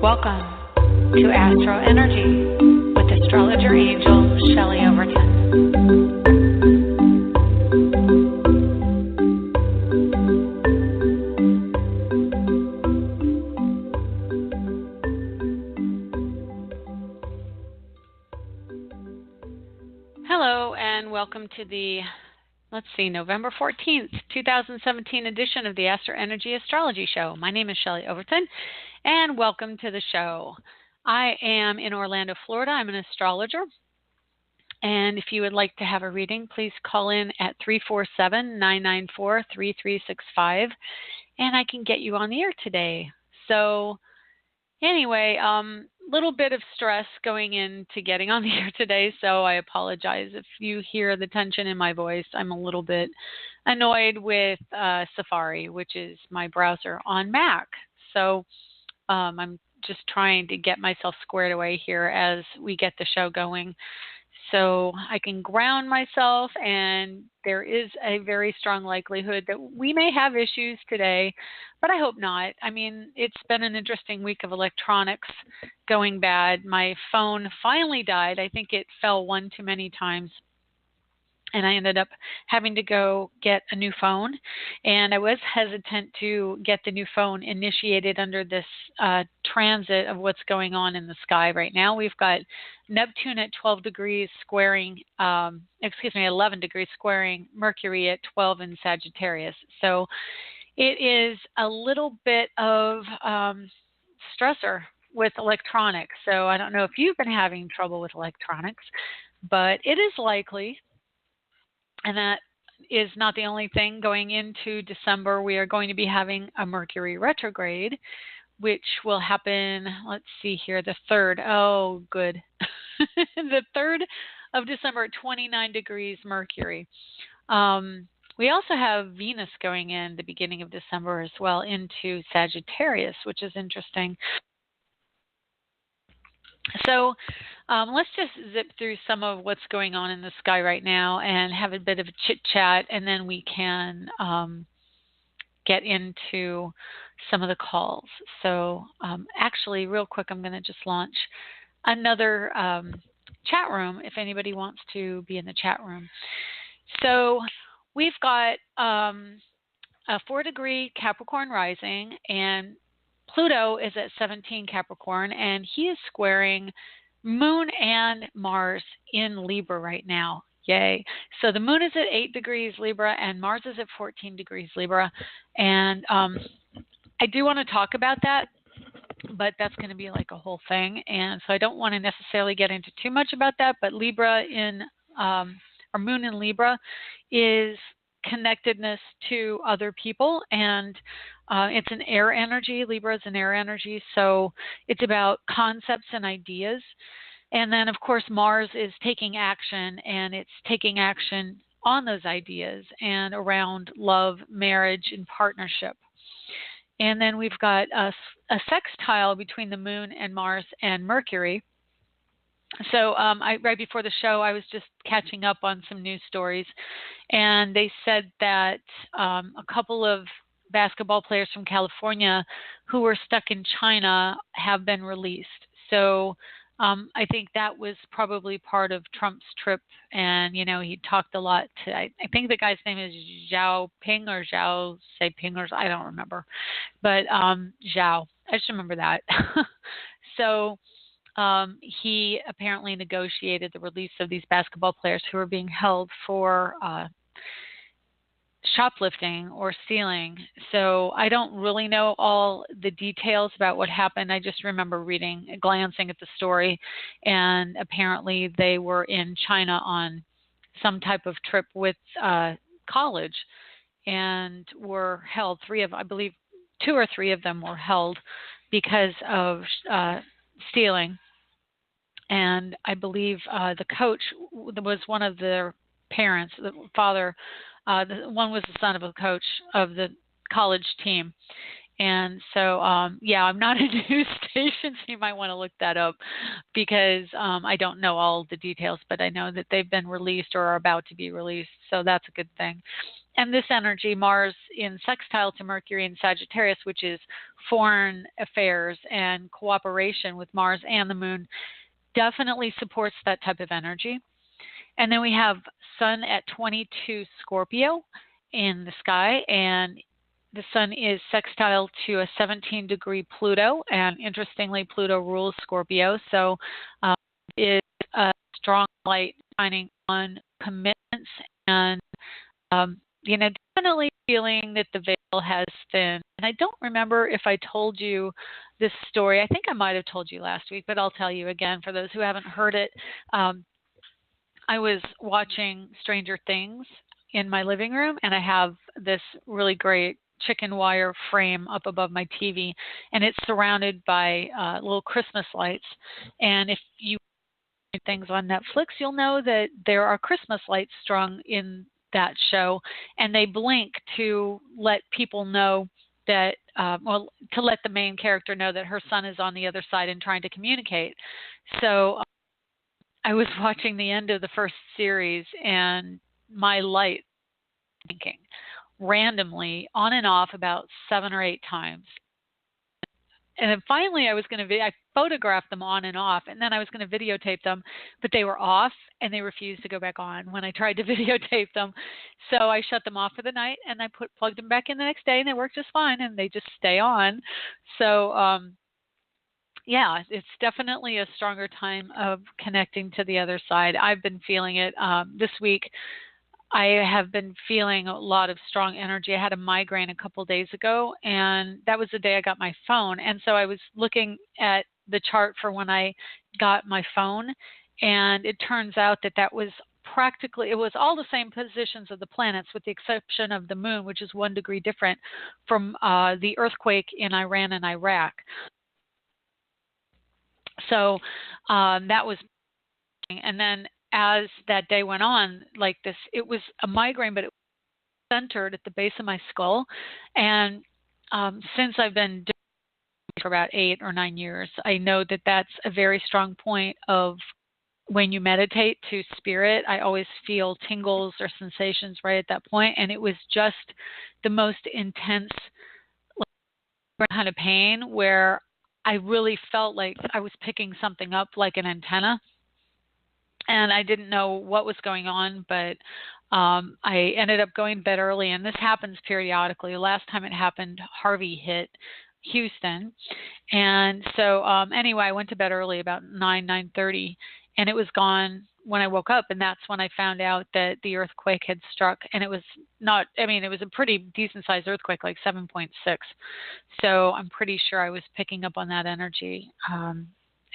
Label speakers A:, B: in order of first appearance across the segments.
A: Welcome to AstroEnergy with astrologer angel Shelley Overton. Hello and welcome to the November 14th, 2017 edition of the AstroEnergy Astrology Show. My name is Shelley Overton, and welcome to the show. I am in Orlando, Florida. I'm an astrologer, and if you would like to have a reading, please call in at 347-994-3365, and I can get you on the air today. So anyway, little bit of stress going into getting on the air today, so I apologize if you hear the tension in my voice. I'm a little bit annoyed with Safari, which is my browser on Mac. So I'm just trying to get myself squared away here as we get the show going, so I can ground myself, and there is a very strong likelihood that we may have issues today, but I hope not. I mean, it's been an interesting week of electronics going bad. My phone finally died. I think it fell one too many times, and I ended up having to go get a new phone. And I was hesitant to get the new phone initiated under this transit of what's going on in the sky right now. We've got Neptune at 11 degrees squaring Mercury at 12 in Sagittarius. So it is a little bit of stressor with electronics. So I don't know if you've been having trouble with electronics, but it is likely. And that is not the only thing. Going into December, we are going to be having a Mercury retrograde, which will happen, let's see here, the 3rd. Oh, good. The 3rd of December at 29 degrees Mercury. We also have Venus going in the beginning of December as well into Sagittarius, which is interesting. So let's just zip through some of what's going on in the sky right now and have a bit of a chit-chat, and then we can get into some of the calls. So actually, real quick, I'm going to just launch another chat room if anybody wants to be in the chat room. So we've got a 4-degree Capricorn rising, and Pluto is at 17 Capricorn, and he is squaring Moon and Mars in Libra right now. Yay. So the Moon is at 8 degrees Libra, and Mars is at 14 degrees Libra. And I do want to talk about that, but that's going to be like a whole thing. And so I don't want to necessarily get into too much about that, but Libra or Moon in Libra is connectedness to other people, and it's an air energy. Libra is an air energy, so it's about concepts and ideas. And then, of course, Mars is taking action, and it's taking action on those ideas and around love, marriage, and partnership. And then we've got a sextile between the Moon and Mars and Mercury. So right before the show, I was just catching up on some news stories, and they said that a couple of basketball players from California who were stuck in China have been released. So I think that was probably part of Trump's trip, and, you know, he talked a lot to, I think the guy's name is Zhao Ping or Zhao Seping, or I don't remember, but Zhao, I just remember that. So he apparently negotiated the release of these basketball players who were being held for shoplifting or stealing. So I don't really know all the details about what happened. I just remember glancing at the story, and apparently they were in China on some type of trip with college and were held. I believe 2 or 3 of them were held because of stealing. And I believe the coach was one of their parents, the father. One was the son of a coach of the college team. And so, I'm not a news station, so you might want to look that up, because I don't know all the details, but I know that they've been released or are about to be released. So that's a good thing. And this energy, Mars in sextile to Mercury in Sagittarius, which is foreign affairs and cooperation with Mars and the Moon, definitely supports that type of energy. And then we have Sun at 22 Scorpio in the sky, and the Sun is sextile to a 17-degree Pluto, and interestingly, Pluto rules Scorpio, so it's a strong light shining on commitments, and definitely feeling that the veil has thinned. And I don't remember if I told you this story. I think I might have told you last week, but I'll tell you again for those who haven't heard it. I was watching Stranger Things in my living room, and I have this really great chicken wire frame up above my TV, and it's surrounded by little Christmas lights. And if you things on Netflix, you'll know that there are Christmas lights strung in that show, and they blink to let people know that, to let the main character know that her son is on the other side and trying to communicate. So I was watching the end of the first series, and my light blinking randomly on and off about 7 or 8 times. And then finally I photographed them on and off, and then I was going to videotape them, but they were off and they refused to go back on when I tried to videotape them. So I shut them off for the night, and I plugged them back in the next day, and they worked just fine, and they just stay on. So yeah, it's definitely a stronger time of connecting to the other side. I've been feeling it this week. I have been feeling a lot of strong energy. I had a migraine a couple days ago, and that was the day I got my phone. And so I was looking at the chart for when I got my phone, and it turns out that was it was all the same positions of the planets with the exception of the moon, which is 1 degree different from the earthquake in Iran and Iraq. So that was, and then as that day went on, like this, it was a migraine, but it was centered at the base of my skull. And since I've been doing it for about 8 or 9 years, I know that that's a very strong point of when you meditate to spirit. I always feel tingles or sensations right at that point, and it was just the most intense kind of pain where I really felt like I was picking something up like an antenna. And I didn't know what was going on, but I ended up going to bed early, and this happens periodically. Last time it happened, Harvey hit Houston. And so anyway, I went to bed early, about 9:30, and it was gone when I woke up. And that's when I found out that the earthquake had struck. And it was it was a pretty decent-sized earthquake, like 7.6. So I'm pretty sure I was picking up on that energy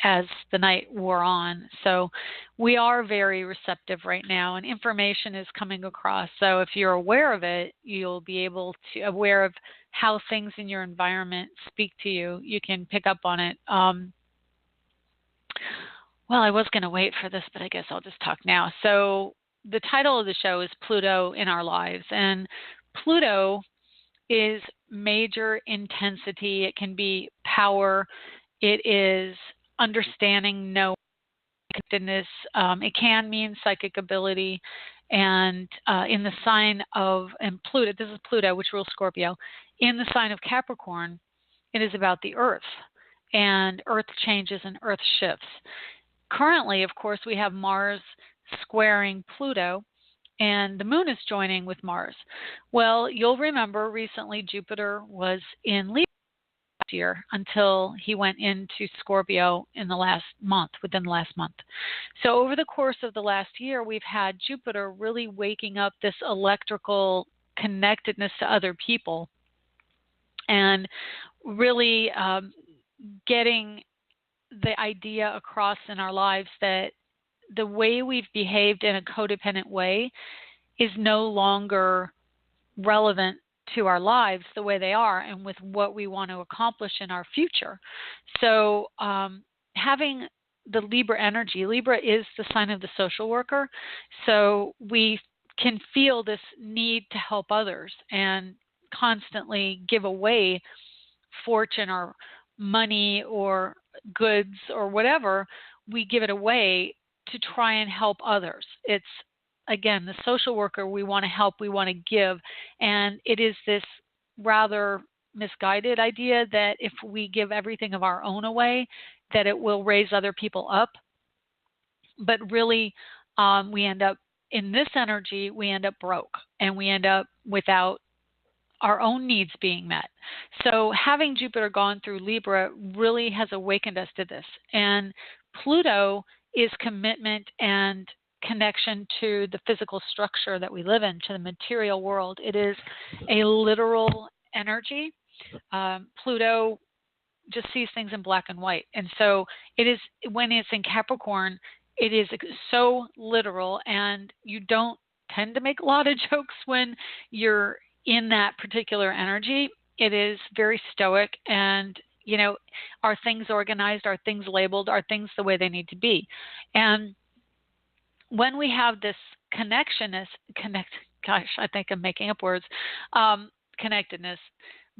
A: as the night wore on. So we are very receptive right now, and information is coming across. So if you're aware of it, you'll be able to aware of how things in your environment speak to you. You can pick up on it. Well, I was going to wait for this, but I guess I'll just talk now. So the title of the show is Pluto in Our Lives, and Pluto is major intensity. It can be power. It is understanding, knowing, connectedness. It can mean psychic ability. And in the sign of, and Pluto, this is Pluto, which rules Scorpio, in the sign of Capricorn, it is about the earth and earth changes and earth shifts. Currently, of course, we have Mars squaring Pluto, and the moon is joining with Mars. Well, you'll remember recently Jupiter was in Libra year until he went into Scorpio within the last month. So over the course of the last year, we've had Jupiter really waking up this electrical connectedness to other people, and really getting the idea across in our lives that the way we've behaved in a codependent way is no longer relevant to our lives the way they are and with what we want to accomplish in our future. So having the Libra energy, Libra is the sign of the social worker, so we can feel this need to help others and constantly give away fortune or money or goods or whatever. We give it away to try and help others. It's again, the social worker, we want to help, we want to give. And it is this rather misguided idea that if we give everything of our own away, that it will raise other people up. But really, we end up in this energy, we end up broke and we end up without our own needs being met. So having Jupiter gone through Libra really has awakened us to this. And Pluto is commitment and connection to the physical structure that we live in, to the material world. It is a literal energy. Pluto just sees things in black and white. And so it is, when it's in Capricorn, it is so literal, and you don't tend to make a lot of jokes when you're in that particular energy. It is very stoic, and are things organized, are things labeled, are things the way they need to be. And when we have this gosh, I think I'm making up words, connectedness,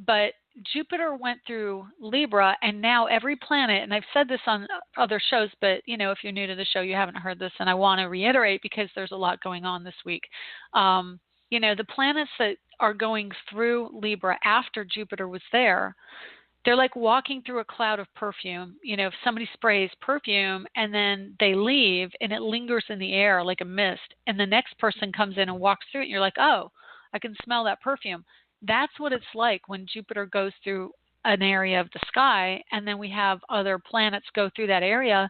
A: but Jupiter went through Libra, and now every planet, and I've said this on other shows, but if you're new to the show, you haven't heard this, and I want to reiterate because there's a lot going on this week. The planets that are going through Libra after Jupiter was there, they're like walking through a cloud of perfume. If somebody sprays perfume and then they leave and it lingers in the air like a mist, and the next person comes in and walks through it, and you're like, oh, I can smell that perfume. That's what it's like when Jupiter goes through an area of the sky, and then we have other planets go through that area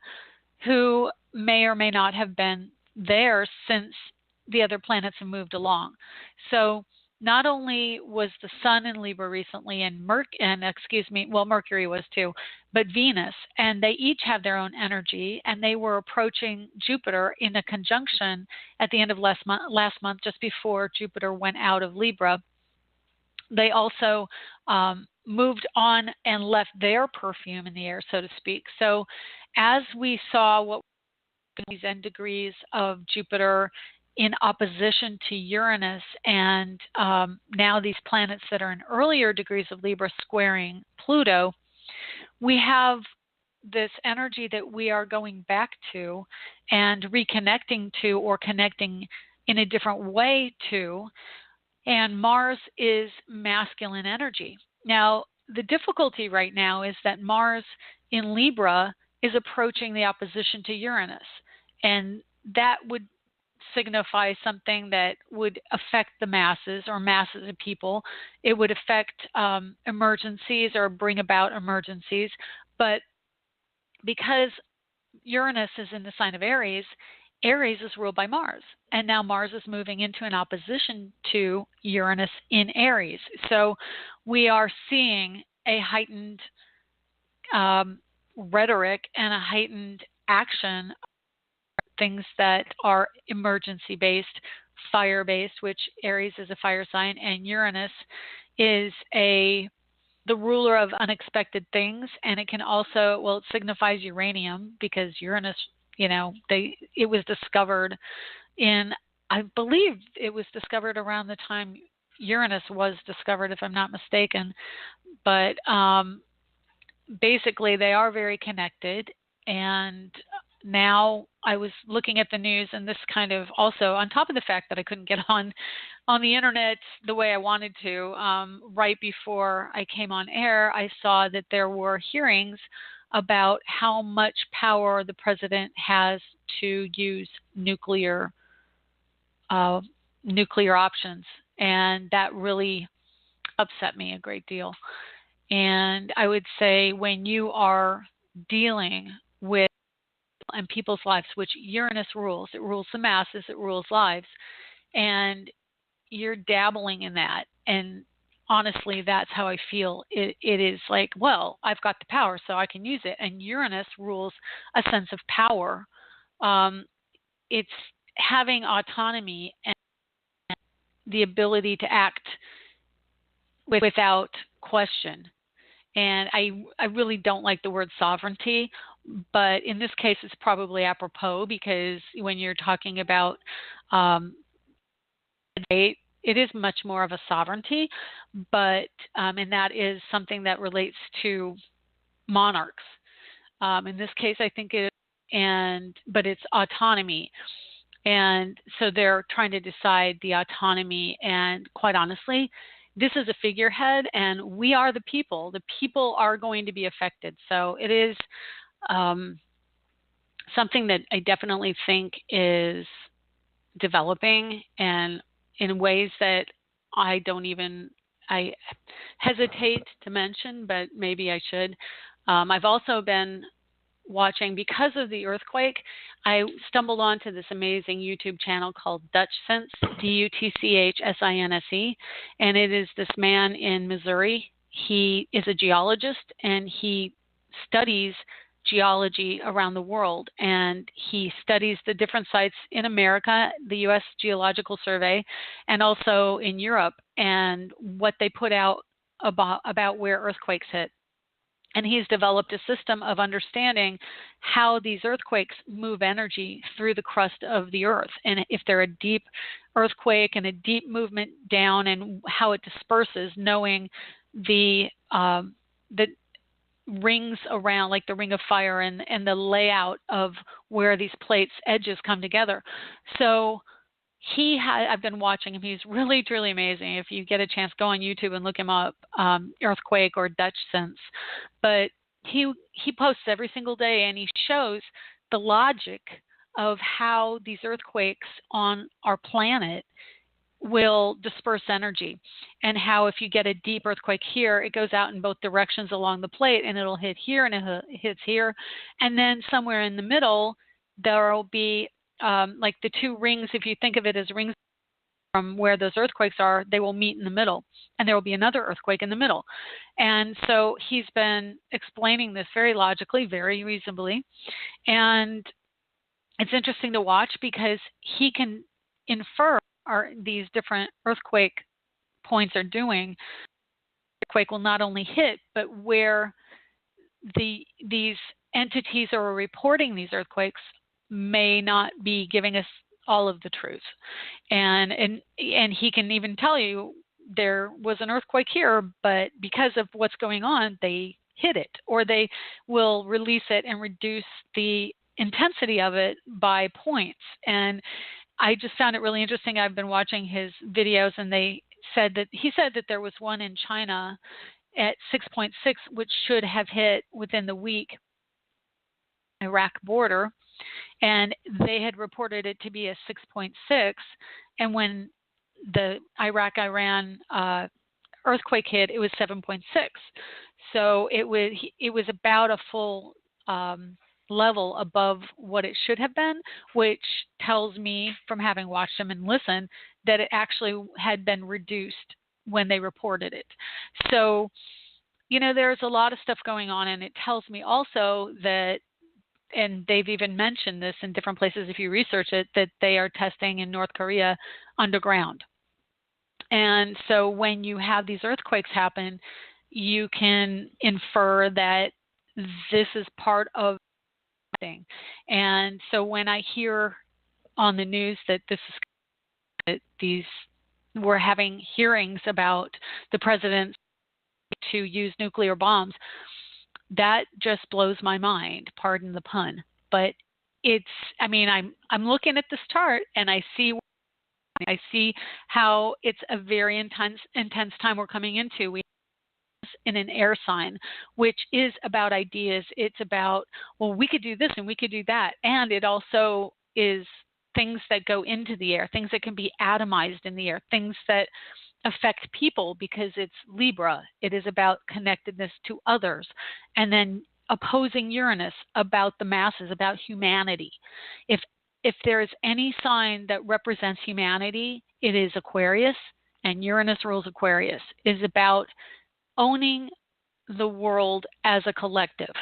A: who may or may not have been there since the other planets have moved along. So not only was the Sun in Libra recently, and Mercury was too, but Venus, and they each have their own energy, and they were approaching Jupiter in a conjunction at the end of last month, just before Jupiter went out of Libra. They also moved on and left their perfume in the air, so to speak. So as we saw what these end degrees of Jupiter in opposition to Uranus, and now these planets that are in earlier degrees of Libra squaring Pluto, we have this energy that we are going back to and reconnecting to, or connecting in a different way to. And Mars is masculine energy. Now, the difficulty right now is that Mars in Libra is approaching the opposition to Uranus, and that would signify something that would affect the masses, or masses of people. It would affect emergencies, or bring about emergencies. But because Uranus is in the sign of Aries, Aries is ruled by Mars, and now Mars is moving into an opposition to Uranus in Aries. So we are seeing a heightened rhetoric and a heightened action, things that are emergency-based, fire-based, which Aries is a fire sign, and Uranus is the ruler of unexpected things, and it can also, it signifies uranium, because Uranus, it was discovered I believe it was discovered around the time Uranus was discovered, if I'm not mistaken. But basically, they are very connected. And now I was looking at the news, and this kind of also, on top of the fact that I couldn't get on the internet the way I wanted to, right before I came on air, I saw that there were hearings about how much power the president has to use nuclear options, and that really upset me a great deal. And I would say, when you are dealing with and people's lives, which Uranus rules, it rules the masses, it rules lives, and you're dabbling in that, and honestly, that's how I feel. It is like, well, I've got the power, so I can use it. And Uranus rules a sense of power. It's having autonomy and the ability to act without question. And I really don't like the word sovereignty, but in this case, it's probably apropos, because when you're talking about it is much more of a sovereignty, but and that is something that relates to monarchs. In this case, I think but it's autonomy. And so they're trying to decide the autonomy. And quite honestly, this is a figurehead, and we are the people. The people are going to be affected. So it is something that I definitely think is developing, and in ways that I hesitate to mention, but maybe I should. I've also been watching, because of the earthquake, I stumbled onto this amazing YouTube channel called Dutch Sense, Dutchsinse, and it is this man in Missouri. He is a geologist, and he studies geology around the world, and he studies the different sites in America, the U.S. Geological Survey, and also in Europe, and what they put out about where earthquakes hit. And he's developed a system of understanding how these earthquakes move energy through the crust of the earth. And if they're a deep earthquake and a deep movement down, and how it disperses, knowing the rings around, like the ring of fire, and the layout of where these plates edges come together. So I've been watching him. He's really, truly amazing. If you get a chance, go on YouTube and look him up, Earthquake or Dutch Sense. But he posts every single day, and he shows the logic of how these earthquakes on our planet will disperse energy, and how if you get a deep earthquake here, it goes out in both directions along the plate, and it'll hit here and it hits here, and then somewhere in the middle there will be like the two rings. If you think of it as rings from where those earthquakes are, they will meet in the middle, and there will be another earthquake in the middle. And so he's been explaining this very logically, very reasonably, and it's interesting to watch because he can infer these different earthquake points are doing. Earthquake will not only hit, but where these entities who are reporting these earthquakes may not be giving us all of the truth. And he can even tell you there was an earthquake here, but because of what's going on, they hit it, or they will release it and reduce the intensity of it by points. And I just found it really interesting. I've been watching his videos, and he said that there was one in China at 6.6, which should have hit within the week, Iraq border, and they had reported it to be a 6.6. And when the Iraq-Iran earthquake hit, it was 7.6. So it was about a full level above what it should have been, which tells me, from having watched them and listened, that it actually had been reduced when they reported it. So, there's a lot of stuff going on, and it tells me also that, and they've even mentioned this in different places if you research it, that they are testing in North Korea underground. And so when you have these earthquakes happen, you can infer that this is part of thing. And so when I hear on the news that we're having hearings about the president to use nuclear bombs, that just blows my mind, pardon the pun. But I'm looking at this chart, and I see how it's a very intense time we're coming into. We in an air sign, which is about ideas. It's about, well, we could do this and we could do that. And it also is things that go into the air, things that can be atomized in the air, things that affect people, because it's Libra. It is about connectedness to others. And then opposing Uranus, about the masses, about humanity. If there is any sign that represents humanity, it is Aquarius, and Uranus rules Aquarius. It is about owning the world as a collective.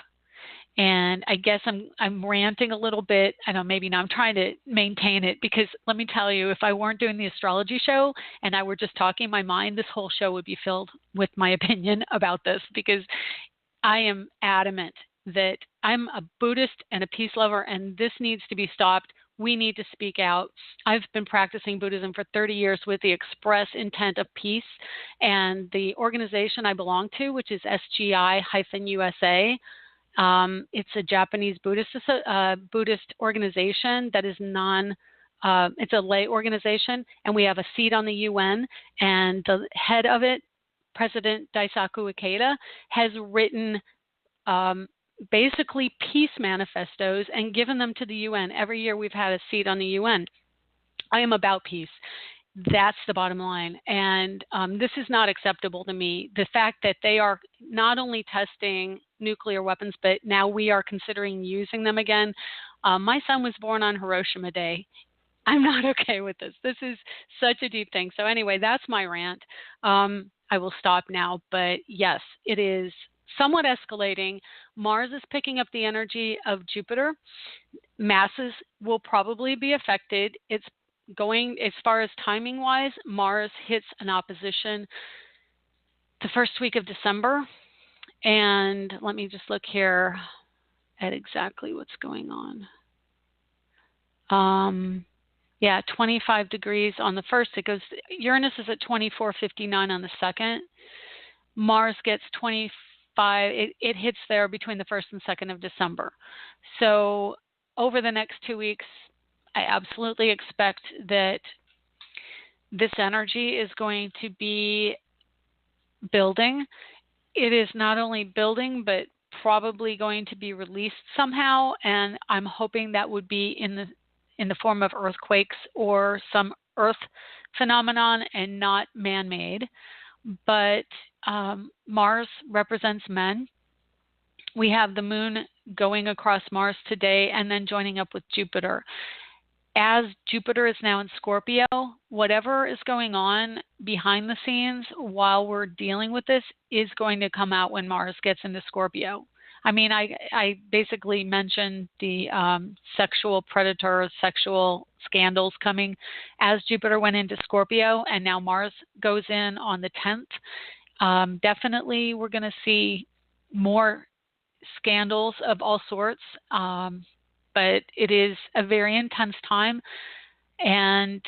A: And I guess I'm ranting a little bit. I know maybe not. I'm trying to maintain it, because let me tell you, if I weren't doing the astrology show and I were just talking my mind, this whole show would be filled with my opinion about this, because I am adamant that I'm a Buddhist and a peace lover, and this needs to be stopped. We need to speak out. I've been practicing Buddhism for 30 years with the express intent of peace. And the organization I belong to, which is SGI-USA, it's a Japanese Buddhist organization that is
B: it's a lay organization, and we have a seat on the UN, and the head of it, President Daisaku Ikeda, has written basically peace manifestos and given them to the UN. Every year we've had a seat on the UN. I am about peace. That's the bottom line. And this is not acceptable to me. The fact that they are not only testing nuclear weapons, but now we are considering using them again. My son was born on Hiroshima Day. I'm not okay with this. This is such a deep thing. So anyway, that's my rant. I will stop now. But yes, it is somewhat escalating. Mars is picking up the energy of Jupiter. Masses will probably be affected. It's going, as far as timing wise, Mars hits an opposition the first week of December. And let me just look here at exactly what's going on. Yeah, 25 degrees on the first. It goes, Uranus is at 24:59 on the second. Mars gets 25, it hits there between the 1st and 2nd of December. So over the next 2 weeks, I absolutely expect that this energy is going to be building. It is not only building, but probably going to be released somehow. And I'm hoping that would be in the form of earthquakes or some earth phenomenon and not man-made. But Mars represents men. We have the moon going across Mars today and then joining up with Jupiter. As Jupiter is now in Scorpio, whatever is going on behind the scenes while we're dealing with this is going to come out when Mars gets into Scorpio. I mean, I basically mentioned the sexual predator, sexual scandals coming as Jupiter went into Scorpio, and now Mars goes in on the 10th. Definitely we're going to see more scandals of all sorts, but it is a very intense time. And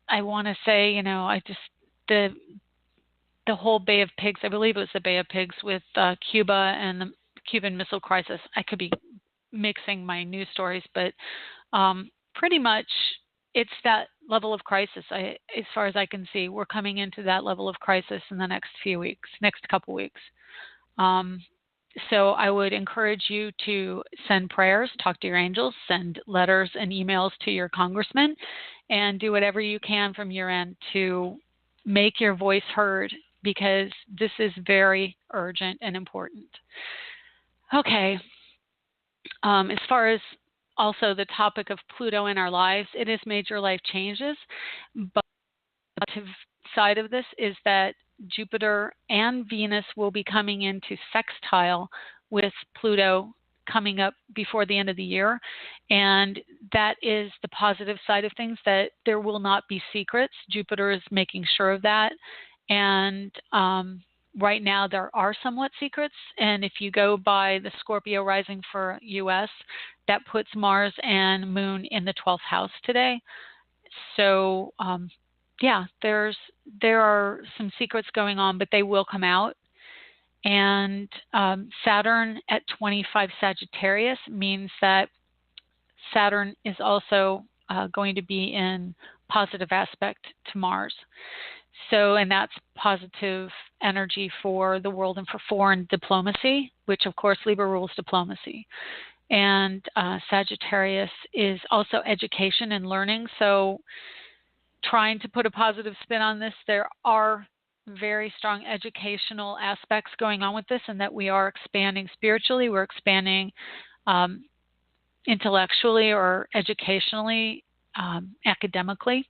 B: I want to say, the whole Bay of Pigs, I believe it was the Bay of Pigs with Cuba and the Cuban Missile Crisis. I could be mixing my news stories, but pretty much it's that level of crisis. As far as I can see, we're coming into that level of crisis in the next couple weeks. So I would encourage you to send prayers, talk to your angels, send letters and emails to your congressman, and do whatever you can from your end to make your voice heard, because this is very urgent and important. Okay. As far as also the topic of Pluto in our lives, it is major life changes, but the positive side of this is that Jupiter and Venus will be coming into sextile with Pluto coming up before the end of the year. And that is the positive side of things, that there will not be secrets. Jupiter is making sure of that. And right now there are somewhat secrets. And if you go by the Scorpio rising for US, that puts Mars and Moon in the 12th house today. So yeah, there are some secrets going on, but they will come out. And Saturn at 25 Sagittarius means that Saturn is also going to be in positive aspect to Mars. So, and that's positive energy for the world and for foreign diplomacy, which of course Libra rules diplomacy. And Sagittarius is also education and learning. So trying to put a positive spin on this, there are very strong educational aspects going on with this, and that we are expanding spiritually, we're expanding intellectually or educationally, academically.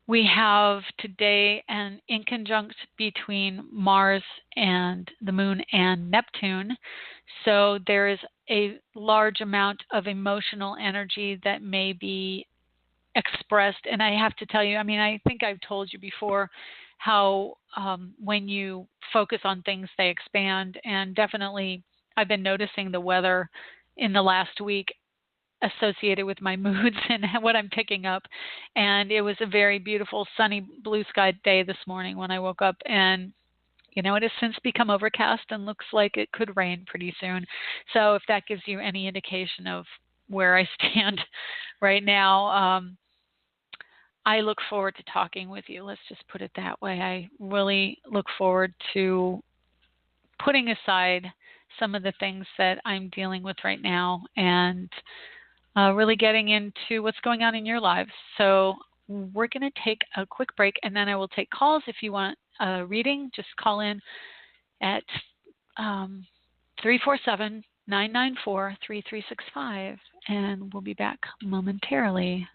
B: We have today an inconjunct between Mars and the Moon and Neptune. So there is a large amount of emotional energy that may be expressed. And I have to tell you, I mean, I think I've told you before how when you focus on things, they expand. And definitely I've been noticing the weather in the last week associated with my moods and what I'm picking up. And it was a very beautiful sunny blue sky day this morning when I woke up, and it has since become overcast and looks like it could rain pretty soon. So if that gives you any indication of where I stand right now,
A: I look forward to talking with you. Let's just put it that way. I really look forward to putting aside some of the things that I'm dealing with right now and really getting into what's going on in your lives. So we're going to take a quick break, and then I will take calls. If you want a reading, just call in at 347 994 3365, and we'll be back momentarily.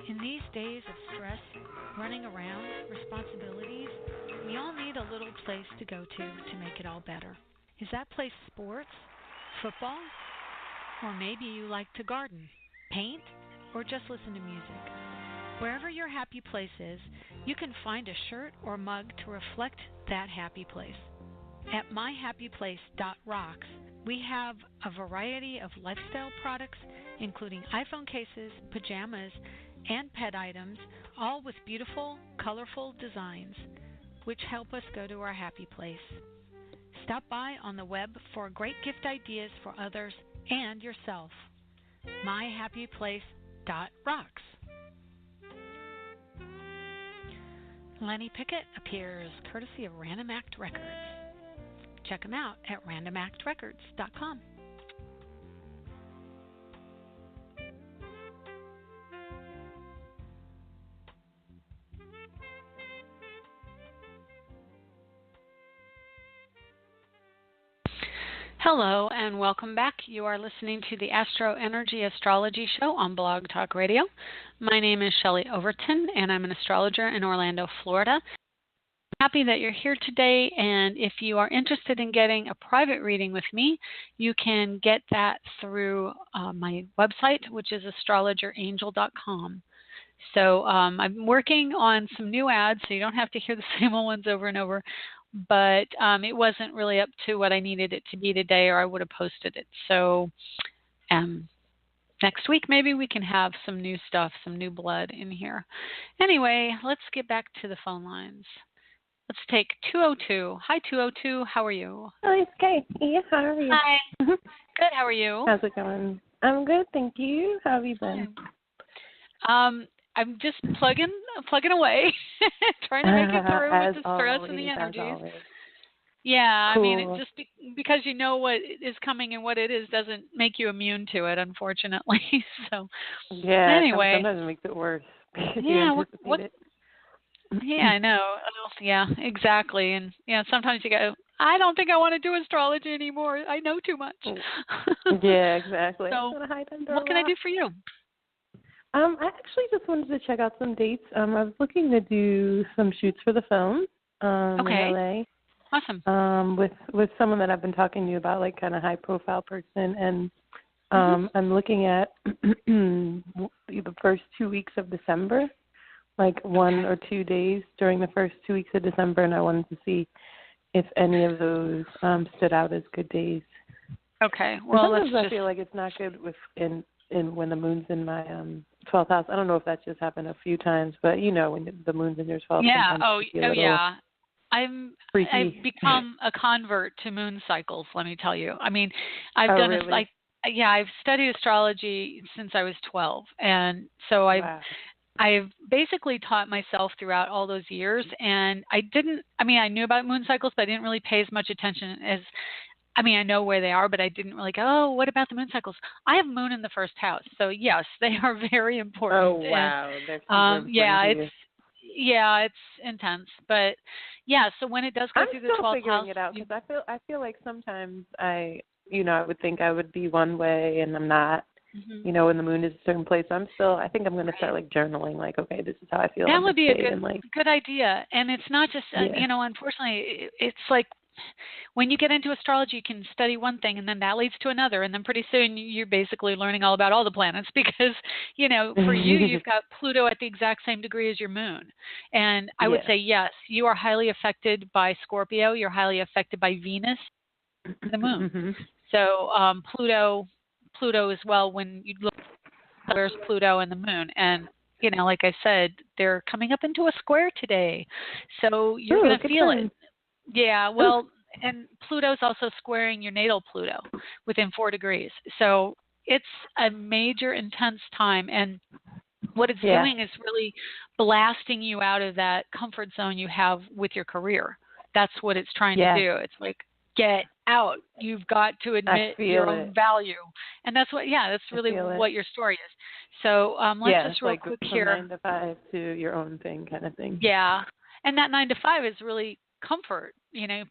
A: In these days of stress, running around, responsibilities, we all need a little place to go to make it all better. Is that place sports, football, or maybe you like to garden, paint, or just listen to music? Wherever your happy place is, you can find a shirt or mug to reflect that happy place. At myhappyplace.rocks, we have a variety of lifestyle products, including iPhone cases, pajamas, and pet items, all with beautiful, colorful designs, which help us go to our happy place. Stop by on the web for great gift ideas for others and yourself. myhappyplace.rocks. Lenny Pickett appears courtesy of Random Act Records. Check them out at randomactrecords.com. Hello and welcome back. You are listening to the AstroEnergy Astrology Show on Blog Talk Radio. My name is Shelley Overton, and I'm an astrologer in Orlando, Florida. Happy that you're here today, and if you are interested in getting a private reading with me, you can get that through my website, which is astrologerangel.com. So I'm working on some new ads, so you don't have to hear the same old ones over and over, but it wasn't really up to what I needed it to be today, or I would have posted it. So next week, maybe we can have some new stuff, some new blood in here. Anyway, let's get back to the phone lines. Let's take 202. Hi, 202. How are you?
C: Oh, it's okay. Yeah, how are you?
A: Hi. Good. How are you?
C: How's it going? I'm good, thank you. How have you been?
A: I'm just plugging away, trying to make it through with the stress and the energies. Yeah, cool. I mean, it just because you know what is coming and what it is doesn't make you immune to it, unfortunately. So,
C: yeah,
A: anyway,
C: sometimes it makes it worse.
A: Yeah, what? Yeah, I know. Yeah, exactly. And yeah, sometimes you go, I don't think I want to do astrology anymore. I know too much.
C: Yeah, exactly.
A: So, what can I do for you?
C: I actually just wanted to check out some dates. I was looking to do some shoots for the film
A: okay.
C: in LA.
A: Awesome.
C: With someone that I've been talking to you about, like kind of high profile person, and I'm looking at the first 2 weeks of December, like 1 or 2 days during the first 2 weeks of December, and I wanted to see if any of those stood out as good days.
A: Okay. Well,
C: I feel like it's not good in when the moon's in my 12th house. I don't know if that just happened a few times, but you know when the moon's in your 12th.
A: Yeah. Oh yeah. I've
C: freaky.
A: become a convert to moon cycles. Let me tell you. I mean, I've done
C: really?
A: it. I've studied astrology since I was 12, and so I've basically taught myself throughout all those years. And I knew about moon cycles, but I didn't really pay as much attention as. I mean, I know where they are, but I didn't really go, oh, what about the moon cycles? I have moon in the first house. So, yes, they are very important.
C: Oh, wow.
A: And,
C: they're super important.
A: It's intense. But, yeah, so when it does go through the 12th house.
C: I'm still figuring it out because I feel like sometimes I would think I would be one way and I'm not. Mm-hmm. When the moon is a certain place, I think I'm going to start like journaling, like, okay, this is how I feel.
A: That would be a good idea. And it's not just, unfortunately, it's like, when you get into astrology, you can study one thing and then that leads to another. And then pretty soon you're basically learning all about all the planets because, for you, you've got Pluto at the exact same degree as your moon. And I would say, yes, you are highly affected by Scorpio. You're highly affected by Venus, the moon. Mm-hmm. So Pluto as well, when you look, where's Pluto and the moon? And like I said, they're coming up into a square today. So you're going to feel it. Yeah, well, and Pluto's also squaring your natal Pluto within 4 degrees. So
B: it's a major intense time, and what it's doing is really blasting you out of that comfort zone you have with your career. That's what it's trying to do. It's like, get out. You've got to admit your own value. And that's what, that's really what your story is. So let's just real quick here.
C: 9 to 5 to your own thing kind of thing.
B: Yeah. And that 9 to 5 is really comfort. You know,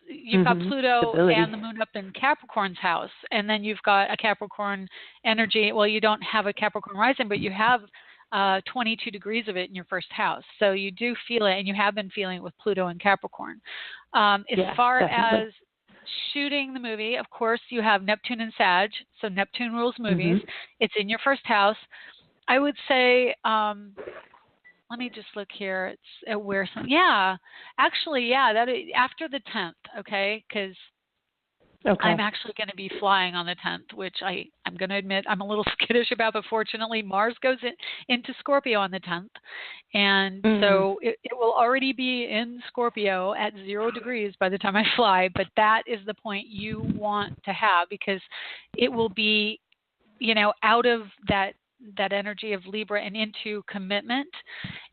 B: you've got Pluto and the moon up in Capricorn's house. And then you've got a Capricorn energy. Well, you don't have a Capricorn rising, but you have 22 degrees of it in your first house. So you do feel it, and you have been feeling it with Pluto and Capricorn. As far as shooting the movie, of course, you have Neptune and Sag. So Neptune rules movies. It's in your first house. I would say, let me just look here. It's at where some, actually, that after the 10th, okay, because I'm actually going to be flying on the 10th, which I'm going to admit I'm a little skittish about, but fortunately Mars goes into Scorpio on the 10th. And so it will already be in Scorpio at 0 degrees by the time I fly, but that is the point you want to have, because it will be, out of that energy of Libra and into commitment.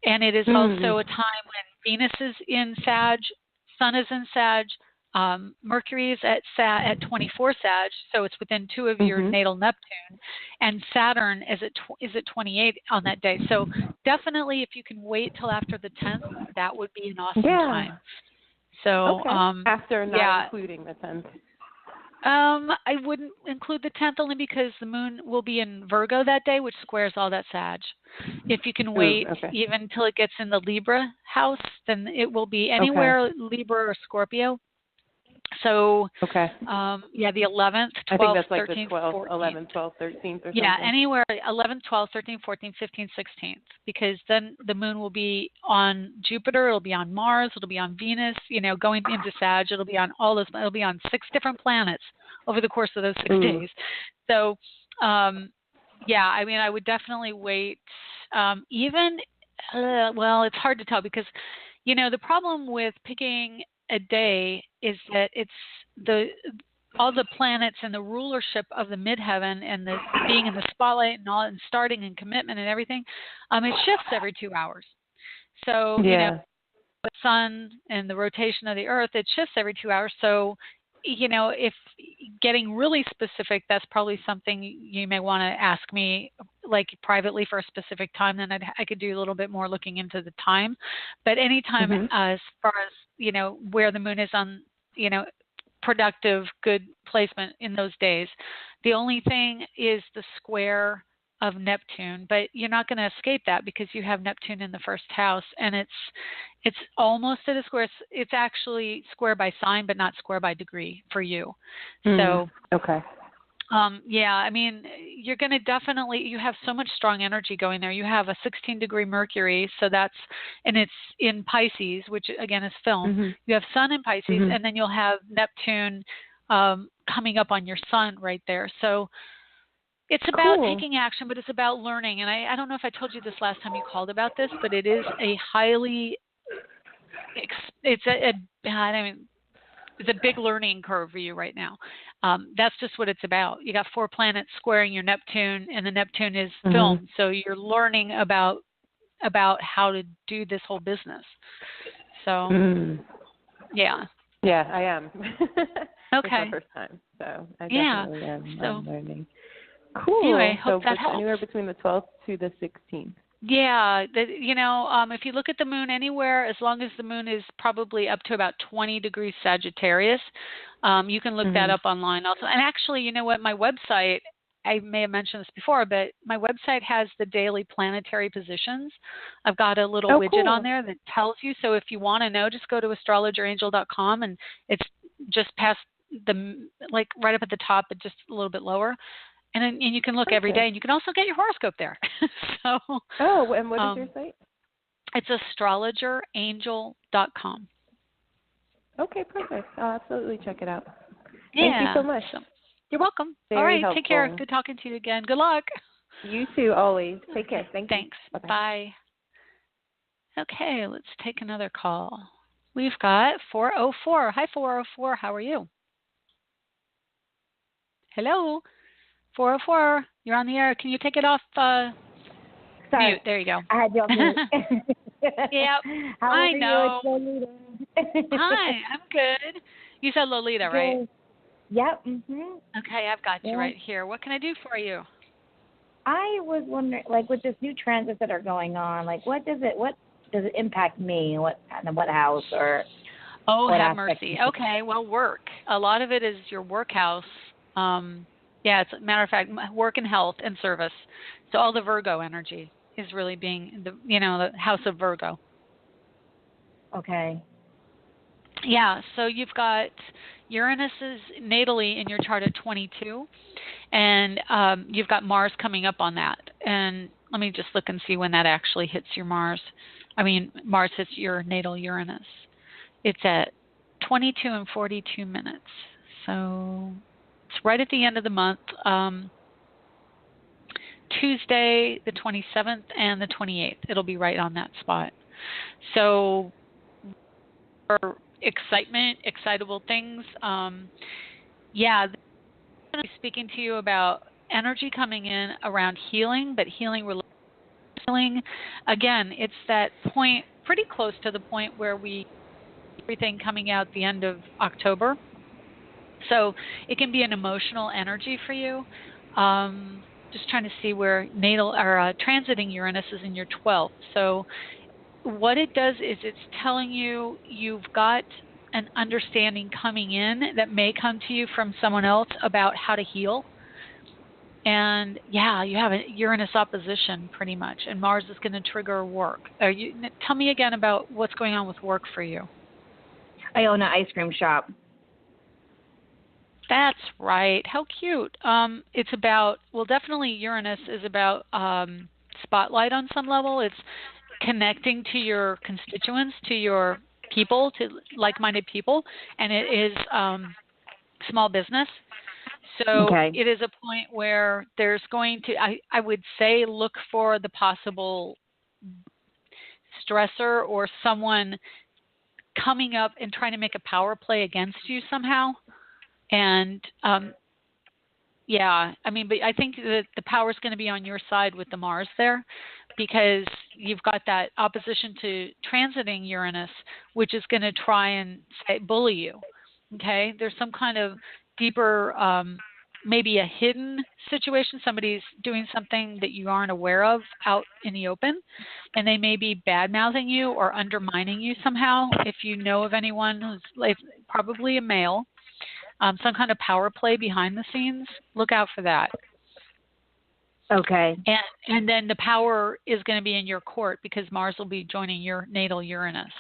B: And it is also a time when Venus is in Sag, Sun is in Sag, Mercury is at 24 Sag, so it's within 2 of your natal Neptune, and Saturn is at 28 on that day. So definitely, if you can wait till after the 10th, that would be an awesome time. So
C: after not including the 10th.
B: I wouldn't include the 10th only because the moon will be in Virgo that day, which squares all that Sag. If you can wait even until it gets in the Libra house, then it will be anywhere Libra or Scorpio. So, the 11th, 12th,
C: I think that's like
B: 13th,
C: the 12th,
B: 14th.
C: 11th, 12th, 13th or something.
B: Yeah, anywhere 11th, 12th, 13th, 14th, 15th, 16th, because then the moon will be on Jupiter, it'll be on Mars, it'll be on Venus, going into Sag, it'll be on all those, it'll be on 6 different planets over the course of those 6 days. So, I would definitely wait, it's hard to tell because, the problem with picking a day is that it's all the planets and the rulership of the midheaven and the being in the spotlight and all and starting and commitment and everything, it shifts every 2 hours. So the sun and the rotation of the earth, it shifts every 2 hours. So if getting really specific, that's probably something you may want to ask me like privately for a specific time. Then I could do a little bit more looking into the time. But anytime as far as, where the moon is on, productive, good placement in those days. The only thing is the square of Neptune, but you're not going to escape that because you have Neptune in the first house, and it's almost at a square. It's actually square by sign, but not square by degree for you. So, you're going to definitely, you have so much strong energy going there. You have a 16-degree Mercury, and it's in Pisces, which again is film. You have Sun in Pisces, and then you'll have Neptune coming up on your Sun right there. So it's about taking action, but it's about learning. And I don't know if I told you this last time you called about this, but it is a highly, it's a big learning curve for you right now. That's just what it's about. You got 4 planets squaring your Neptune, and the Neptune is film. So you're learning about how to do this whole business. So, yeah.
C: Yeah, I am.
B: Okay.
C: It's my first time, so I definitely am learning. Cool.
B: Anyway, hope that helps.
C: Anywhere between the 12th to the 16th.
B: Yeah, if you look at the moon anywhere, as long as the moon is probably up to about 20 degrees Sagittarius, you can look that up online also. And actually, you know what, my website, I may have mentioned this before, but my website has the daily planetary positions. I've got a little widget on there that tells you. So if you want to know, just go to astrologerangel.com, and it's just past right up at the top, but just a little bit lower. And you can look every day, and you can also get your horoscope there. So.
C: And what is your site?
B: It's astrologerangel.com.
C: Okay, perfect. I'll absolutely check it out.
B: Yeah.
C: Thank you so much.
B: You're welcome.
C: Very
B: All right,
C: helpful.
B: Take care. Good talking to you again. Good luck.
C: You too, always. Take care. Thanks.
B: Bye-bye. Bye. Okay, let's take another call. We've got 404. Hi, 404. How are you? Hello.
A: 404. You're on the air. Can you take it off
D: Sorry.
A: mute? There you go.
D: I had you on mute.
A: Yep.
D: How
A: I
D: are
A: know.
D: you? It's Lolita.
A: Hi, I'm good. You said Lolita, right?
D: Good. Yep. Mhm.
A: Okay, I've got you right here. What can I do for you?
D: I was wondering, like, with this new transits that are going on, like, what does it impact me? What house or
A: Oh,
D: what
A: have
D: aspect?
A: mercy. Okay, well, work. A lot of it is your work house. Yeah, it's a matter of fact, work and health and service. So all the Virgo energy is really being the house of Virgo.
D: Okay.
A: Yeah, so you've got Uranus is natally in your chart at 22, and you've got Mars coming up on that. And let me just look and see when that actually hits your Mars. Mars hits your natal Uranus. It's at 22 and 42 minutes. So it's right at the end of the month, Tuesday the 27th and the 28th. It'll be right on that spot. So for excitement, excitable things, yeah, I'm speaking to you about energy coming in around healing, but healing. Again, it's that point pretty close to the point where everything coming out the end of October. So it can be an emotional energy for you. Just trying to see where natal or transiting Uranus is in your 12th. So what it does is it's telling you you've got an understanding coming in that may come to you from someone else about how to heal. And yeah, you have a Uranus opposition pretty much, and Mars is going to trigger work. Tell me again about what's going on with work for you.
D: I own an ice cream shop.
A: That's right. How cute. It's about, well, definitely Uranus is about spotlight on some level. It's connecting to your constituents, to your people, to like-minded people, and it is small business. So It is a point where there's going to, I would say, look for the possible stressor or someone coming up and trying to make a power play against you somehow. And yeah, but I think that the power is going to be on your side with the Mars there, because you've got that opposition to transiting Uranus, which is going to try and bully you. Okay, there's some kind of deeper, maybe a hidden situation. Somebody's doing something that you aren't aware of out in the open, and they may be bad-mouthing you or undermining you somehow. If you know of anyone who's probably a male, some kind of power play behind the scenes, look out for that.
D: Okay.
A: And then the power is going to be in your court, because Mars will be joining your natal Uranus.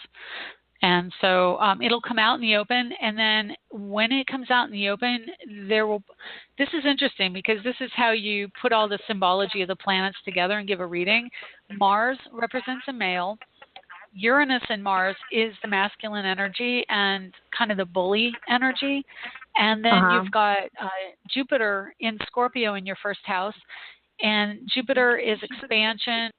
A: And so it'll come out in the open, and then when it comes out in the open, this is interesting, because this is how you put all the symbology of the planets together and give a reading. Mars represents a male. Uranus and Mars is the masculine energy and kind of the bully energy. And then you've got Jupiter in Scorpio in your first house, and Jupiter is expansion.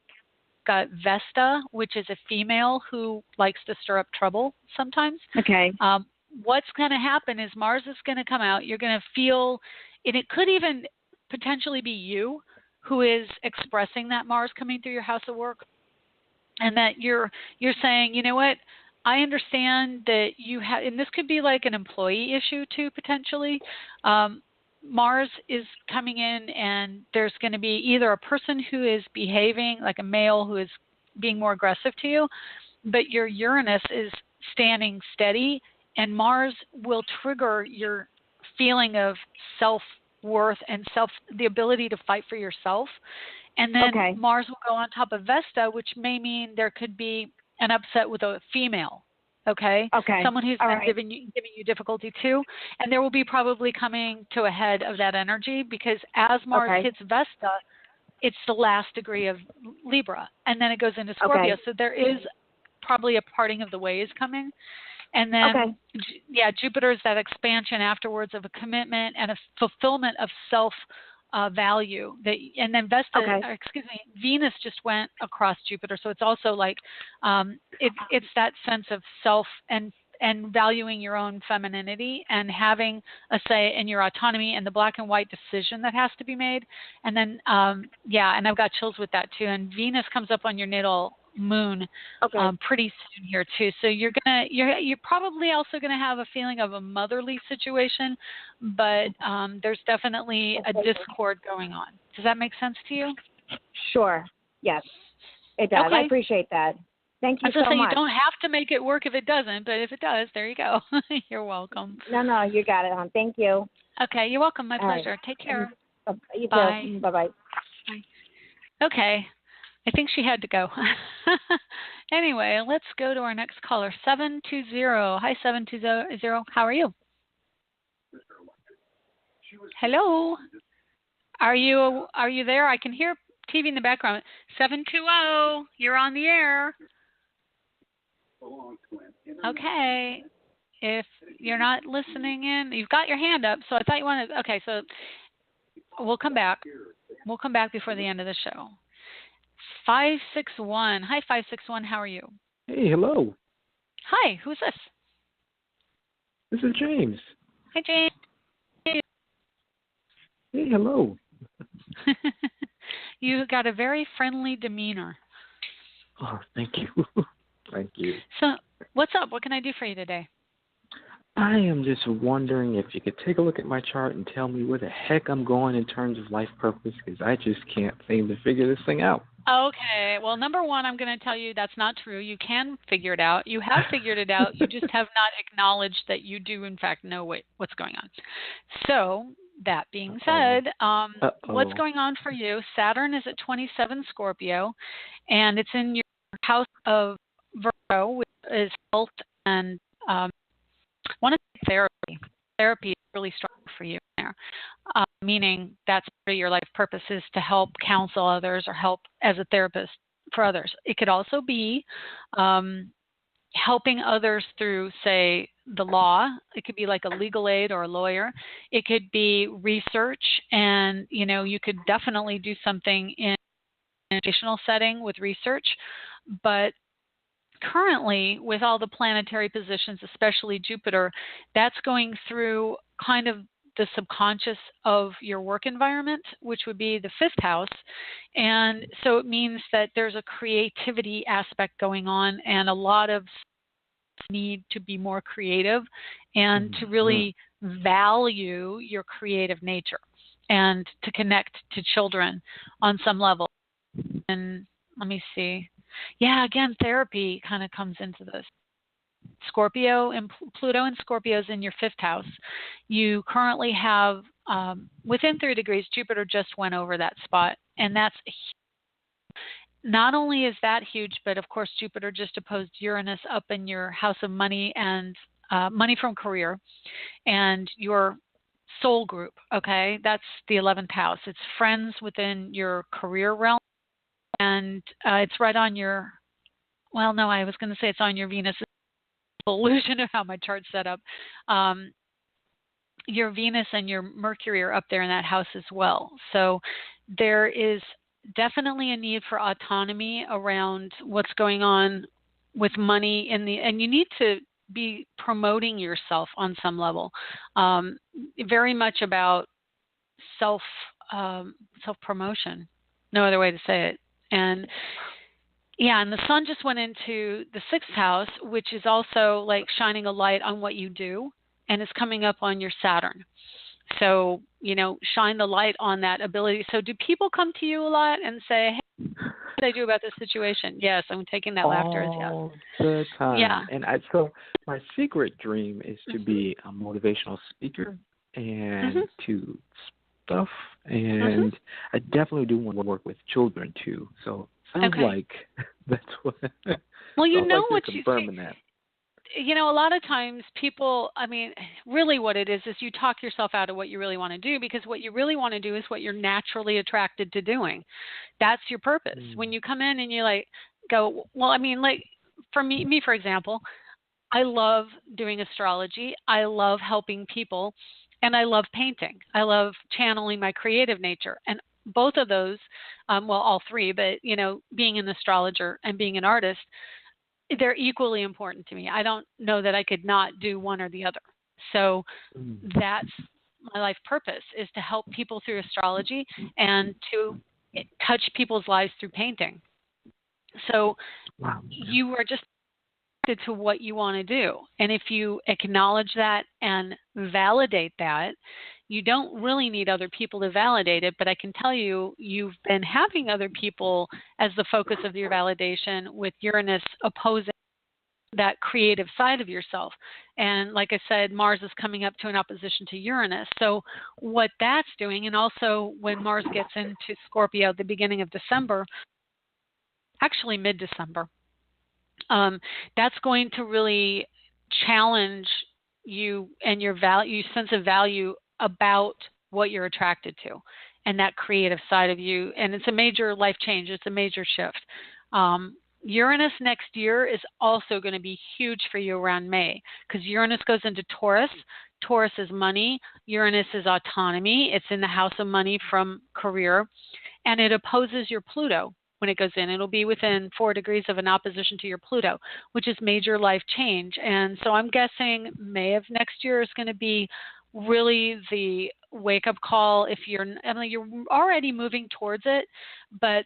A: Got Vesta, which is a female who likes to stir up trouble sometimes.
D: Okay.
A: What's going to happen is Mars is going to come out. You're going to feel, and it could even potentially be you who is expressing that Mars coming through your house of work, and that you're saying, you know what, I understand that you have, and this could be like an employee issue too, potentially. Mars is coming in, and there's going to be either a person who is behaving like a male who is being more aggressive to you, but your Uranus is standing steady, and Mars will trigger your feeling of self-worth and the ability to fight for yourself. And then Mars will go on top of Vesta, which may mean there could be an upset with a female. Okay. Someone who's been giving you difficulty too, and there will be probably coming to a head of that energy, because as Mars hits Vesta, it's the last degree of Libra, and then it goes into Scorpio. So there is probably a parting of the ways coming, and then Jupiter is that expansion afterwards of a commitment and a fulfillment of self value. And then Venus just went across Jupiter, so it's also like it's that sense of self and
B: and valuing your own femininity and having a say in your autonomy and the black and white decision that has to be made. And then, and I've got chills with that too. And Venus comes up on your natal moon pretty soon here too. So you're probably also gonna have a feeling of a motherly situation, but there's definitely a discord going on. Does that make sense to you?
D: Sure. Yes, it does.
B: Okay.
D: I appreciate that. Thank you so much.
B: You don't have to make it work if it doesn't, but if it does, there you go. You're welcome.
D: No, you got it, hon. Thank you.
B: Okay, you're welcome. My pleasure.
D: Right.
B: Take care.
D: You
B: Bye.
D: too. Bye-bye.
B: Bye. Okay. I think she had to go. Anyway, let's go to our next caller, 720. Hi, 720. How are you? Hello. Are you there? I can hear TV in the background. 720. You're on the air. Okay. If you're not listening in, you've got your hand up. So I thought you wanted. Okay, so we'll come back. We'll come back before the end of the show. 561. Hi, 561. How are you?
E: Hey, hello.
B: Hi. Who's this?
E: This is James.
B: Hi, James.
E: Hey, hello.
B: You got a very friendly demeanor.
E: Oh, thank you. Thank you.
B: So, what's up? What can I do for you today?
E: I am just wondering if you could take a look at my chart and tell me where the heck I'm going in terms of life purpose, because I just can't seem to figure this thing out.
B: Okay. Well, number one, I'm going to tell you that's not true. You can figure it out. You have figured it out. You just have not acknowledged that you do, in fact, know what's going on. So, that being said, what's going on for you? Saturn is at 27 Scorpio, and it's in your house of Virgo, which is health and one is therapy. Therapy is really strong for you there, meaning that's part of your life purpose is to help counsel others or help as a therapist for others. It could also be helping others through, say, the law. It could be like a legal aid or a lawyer. It could be research, and you could definitely do something in an educational setting with research, but currently, with all the planetary positions, especially Jupiter, that's going through kind of the subconscious of your work environment, which would be the fifth house. And so it means that there's a creativity aspect going on, and a lot of need to be more creative and to really value your creative nature and to connect to children on some level. And let me see. Yeah, again, therapy kind of comes into this. Scorpio and Pluto and Scorpio is in your fifth house. You currently have, within 3 degrees, Jupiter just went over that spot. And that's not only is that huge, but of course, Jupiter just opposed Uranus up in your house of money and money from career and your soul group. Okay, that's the 11th house. It's friends within your career realm. And it's right on your, well, no, I was going to say it's on your Venus. It's an illusion of how my chart's set up. Your Venus and your Mercury are up there in that house as well. So there is definitely a need for autonomy around what's going on with money and you need to be promoting yourself on some level. Very much about self-promotion. No other way to say it. And the sun just went into the 6th house, which is also like shining a light on what you do, and it's coming up on your Saturn. So, shine the light on that ability. So do people come to you a lot and say, hey, what do I do about this situation? Yes, I'm taking that laughter as yes.
E: All the time.
B: Yeah.
E: And so my secret dream is to be a motivational speaker and to stuff, and I definitely do want to work with children too. So sounds like that's what.
B: Well, what
E: you're confirming that.
B: A lot of times people, really what it is you talk yourself out of what you really want to do, because what you really want to do is what you're naturally attracted to doing. That's your purpose. When you come in and you go, well, for me, for example, I love doing astrology. I love helping people. And I love painting. I love channeling my creative nature. And both of those, all three, but, being an astrologer and being an artist, they're equally important to me. I don't know that I could not do one or the other. So that's my life purpose, is to help people through astrology and to touch people's lives through painting. So you are just to what you want to do. And if you acknowledge that and validate that, you don't really need other people to validate it, but I can tell you, you've been having other people as the focus of your validation, with Uranus opposing that creative side of yourself. And like I said, Mars is coming up to an opposition to Uranus. So what that's doing, and also when Mars gets into Scorpio at the beginning of December, actually mid-December, that's going to really challenge you and your sense of value about what you're attracted to and that creative side of you. And it's a major life change. It's a major shift. Uranus next year is also going to be huge for you around May, because Uranus goes into Taurus. Taurus is money. Uranus is autonomy. It's in the house of money from career. And it opposes your Pluto when it goes in. It'll be within 4 degrees of an opposition to your Pluto, which is major life change. And so I'm guessing May of next year is going to be really the wake-up call. If you're already moving towards it, but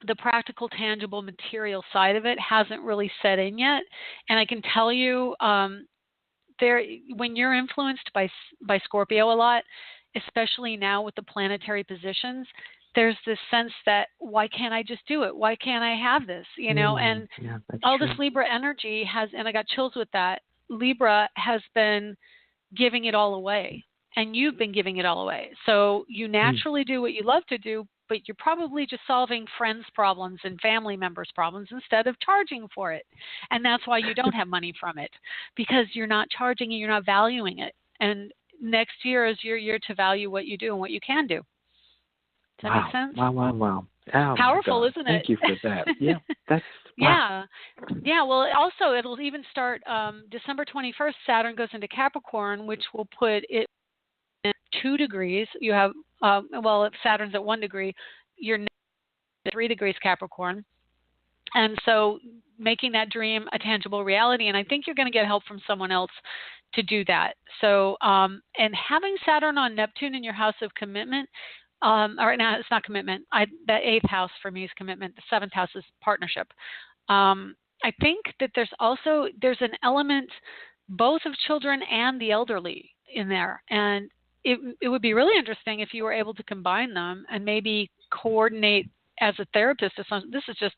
B: the practical, tangible, material side of it hasn't really set in yet. And I can tell you, when you're influenced by Scorpio a lot, especially now with the planetary positions, there's this sense that, why can't I just do it? Why can't I have this? And all this Libra energy has, and I got chills with that, Libra has been giving it all away, and you've been giving it all away. So you naturally do what you love to do, but you're probably just solving friends' problems and family members' problems instead of charging for it. And that's why you don't have money from it, because you're not charging and you're not valuing it. And next year is your year to value what you do and what you can do. Does that make sense?
E: Wow. Oh,
B: powerful, isn't it?
E: Thank you for that. Yeah, that's
B: wow. Yeah. Well, also it'll even start December 21st. Saturn goes into Capricorn, which will put it in 2 degrees. You have if Saturn's at 1 degree, you're 3 degrees Capricorn, and so making that dream a tangible reality. And I think you're going to get help from someone else to do that. So, and having Saturn on Neptune in your house of commitment. Or no, it's not commitment. The 8th house for me is commitment. The 7th house is partnership. I think that there's an element both of children and the elderly in there, and it would be really interesting if you were able to combine them and maybe coordinate as a therapist. This is just,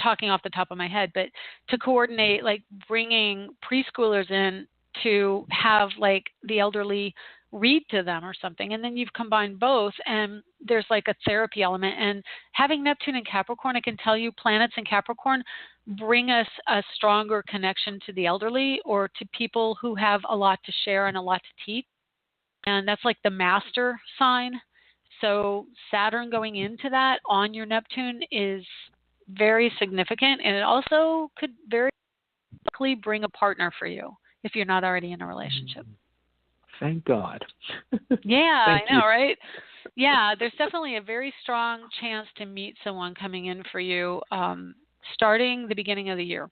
B: talking off the top of my head, but to coordinate, like bringing preschoolers in to have like the elderly read to them or something, and then you've combined both, and there's like a therapy element. And having Neptune in Capricorn, I can tell you, planets in Capricorn bring us a stronger connection to the elderly or to people who have a lot to share and a lot to teach, and that's like the master sign. So Saturn going into that on your Neptune is very significant, and it also could very quickly bring a partner for you if you're not already in a relationship.
E: Thank God.
B: Yeah,
E: Thank
B: I know,
E: you.
B: right? Yeah, there's definitely a very strong chance to meet someone coming in for you starting the beginning of the year.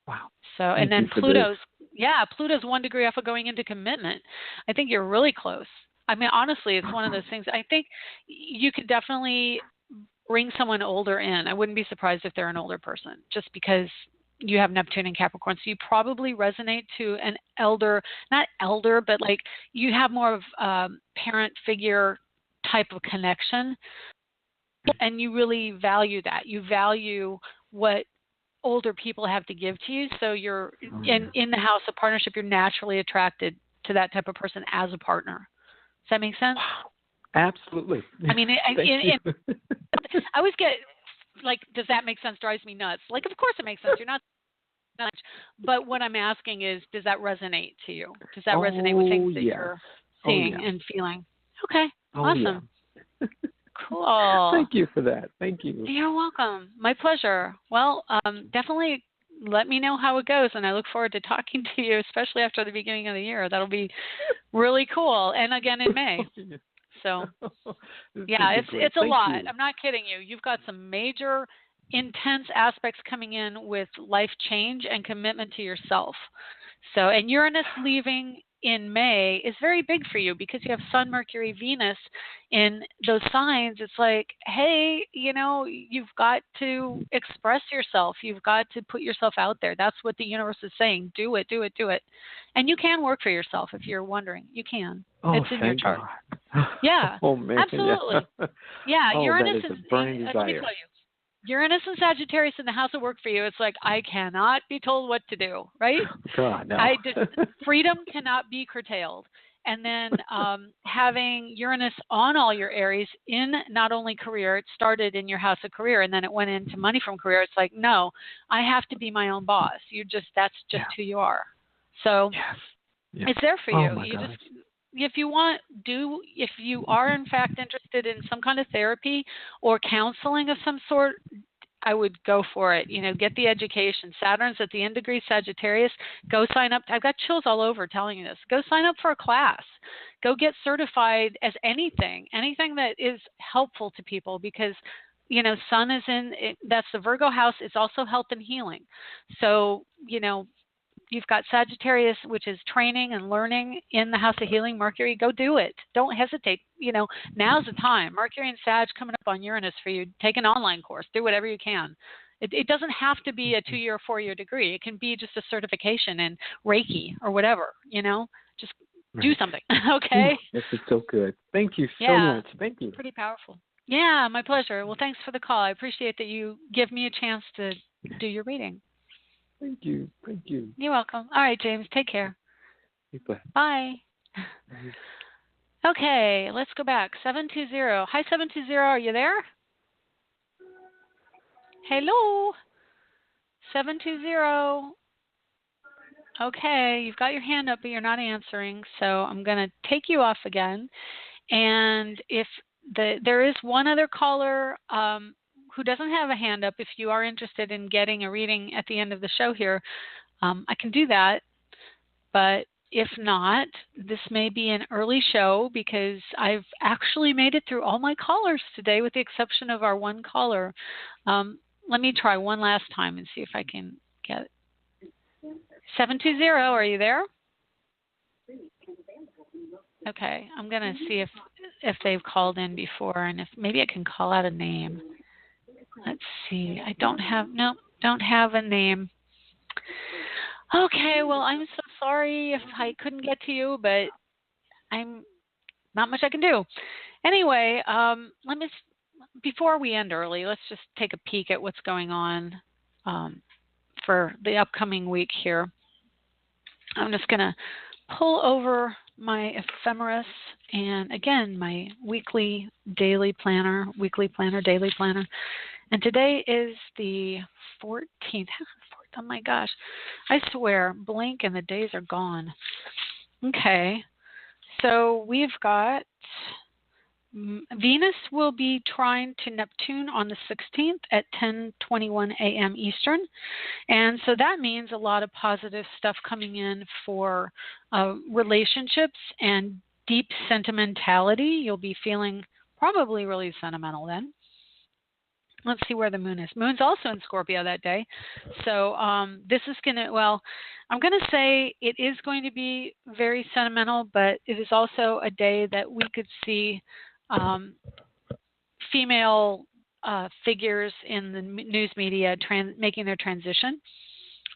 E: Wow.
B: So, and then Pluto's 1 degree off of going into commitment. I think you're really close. I mean, honestly, it's one of those things. I think you could definitely bring someone older in. I wouldn't be surprised if they're an older person, just because you have Neptune in Capricorn. So you probably resonate to an elder, not elder, but like you have more of parent figure type of connection. And you really value that. You value what older people have to give to you. So you're in the house of partnership, you're naturally attracted to that type of person as a partner. Does that make sense?
E: Wow. Absolutely.
B: I mean, I always get like, does that make sense? Drives me nuts. Like, of course it makes sense. You're not much. But what I'm asking is, does that resonate to you? Does that resonate with things that you're seeing and feeling? Okay. Awesome.
E: Yeah.
B: Cool.
E: Thank you for that. Thank you.
B: You're welcome. My pleasure. Well, definitely let me know how it goes, and I look forward to talking to you, especially after the beginning of the year. That'll be really cool. And again in May. So, yeah, it's a lot. I'm not kidding you. You've got some major intense aspects coming in with life change and commitment to yourself. So, and Uranus leaving in May is very big for you because you have Sun, Mercury, Venus in those signs. It's like, hey, you've got to express yourself. You've got to put yourself out there. That's what the universe is saying. Do it, do it, do it. And you can work for yourself if you're wondering. You can.
E: Oh,
B: it's in your chart.
E: God.
B: Yeah.
E: Oh, man.
B: Absolutely. Yeah.
E: Oh,
B: Uranus
E: that is a burning
B: let
E: desire.
B: me tell you. Uranus and Sagittarius in the house of work for you. It's like, I cannot be told what to do, right?
E: God, no.
B: Freedom cannot be curtailed. And then having Uranus on all your Aries in not only career, it started in your house of career and then it went into money from career. It's like, no, I have to be my own boss. That's just who you are. So it's there for you. You just, if you are in fact interested in some kind of therapy or counseling of some sort, I would go for it. Get the education. Saturn's at the end degree Sagittarius. Go sign up. I've got chills all over telling you this. Go sign up for a class. Go get certified as anything that is helpful to people because, Sun is that's the Virgo house. It's also health and healing. So, you've got Sagittarius, which is training and learning in the house of healing, Mercury. Go do it. Don't hesitate. Now's the time. Mercury and Sag coming up on Uranus for you. Take an online course. Do whatever you can. It doesn't have to be a 2-year or 4-year degree. It can be just a certification in Reiki or whatever, Just do something, okay?
E: This is so good. Thank you so much. Thank you.
B: Pretty powerful. Yeah, my pleasure. Well, thanks for the call. I appreciate that you give me a chance to do your reading.
E: Thank you. Thank you.
B: You're welcome. All right, James. Take care.
E: Bye.
B: Bye. Okay, let's go back. 720. Hi, 720. Are you there? Hello. 720. Okay, you've got your hand up, but you're not answering. So I'm going to take you off again. And if there is one other caller who doesn't have a hand up, if you are interested in getting a reading at the end of the show here, I can do that. But if not, this may be an early show because I've actually made it through all my callers today with the exception of our one caller. Let me try one last time and see if I can get it. 720, are you there? Okay, I'm going to see if they've called in before and if maybe I can call out a name. Let's see. I don't have a name. Okay, well, I'm so sorry if I couldn't get to you, but I'm not much I can do. Anyway, before we end early, let's just take a peek at what's going on for the upcoming week here. I'm just going to pull over my ephemeris and, again, my weekly planner, daily planner. And today is the 14th. Oh, my gosh. I swear, blink and the days are gone. Okay. So we've got Venus will be trine to Neptune on the 16th at 10:21 a.m. Eastern. And so that means a lot of positive stuff coming in for relationships and deep sentimentality. You'll be feeling probably really sentimental then. Let's see where the moon is. Moon's also in Scorpio that day. So this is going to, I'm going to say it is going to be very sentimental, but it is also a day that we could see female figures in the news media making their transition,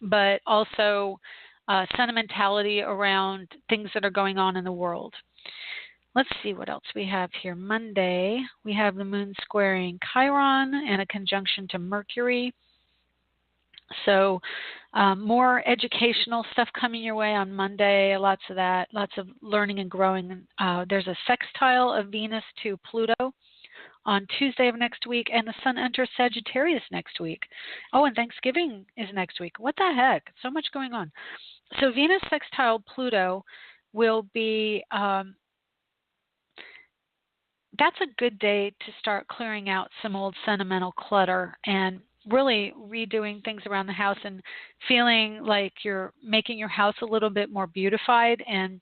B: but also sentimentality around things that are going on in the world. Let's see what else we have here. Monday, we have the moon squaring Chiron and a conjunction to Mercury. So more educational stuff coming your way on Monday, lots of that, lots of learning and growing. There's a sextile of Venus to Pluto on Tuesday of next week, and the sun enters Sagittarius next week. Oh, and Thanksgiving is next week. What the heck? So much going on. So Venus sextile Pluto will be... that's a good day to start clearing out some old sentimental clutter and really redoing things around the house and feeling like you're making your house a little bit more beautified. And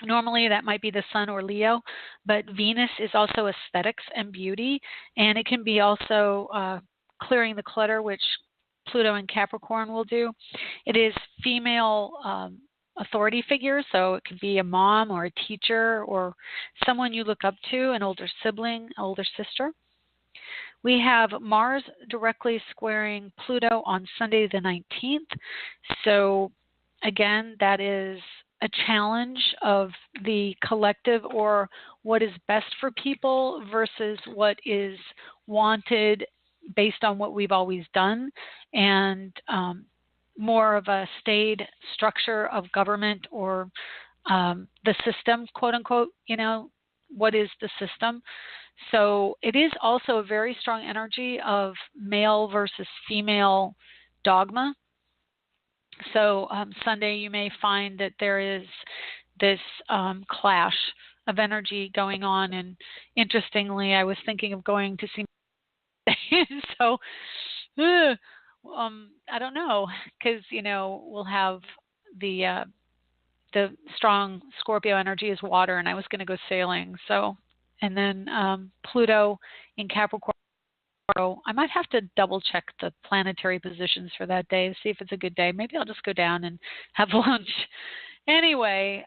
B: normally that might be the sun or Leo, but Venus is also aesthetics and beauty, and it can be also clearing the clutter, which Pluto and Capricorn will do. It is female authority figures, so it could be a mom or a teacher or someone you look up to, an older sibling, older sister. We have Mars directly squaring Pluto on Sunday the 19th. So again, that is a challenge of the collective, or what is best for people versus what is wanted based on what we've always done, and more of a staid structure of government, or the system, quote unquote, what is the system? So it is also a very strong energy of male versus female dogma. So Sunday you may find that there is this clash of energy going on. And interestingly, I was thinking of going to see so I don't know, because we'll have the strong Scorpio energy is water, and I was going to go sailing. So, and then Pluto in Capricorn. I might have to double check the planetary positions for that day to see if it's a good day. Maybe I'll just go down and have lunch. Anyway,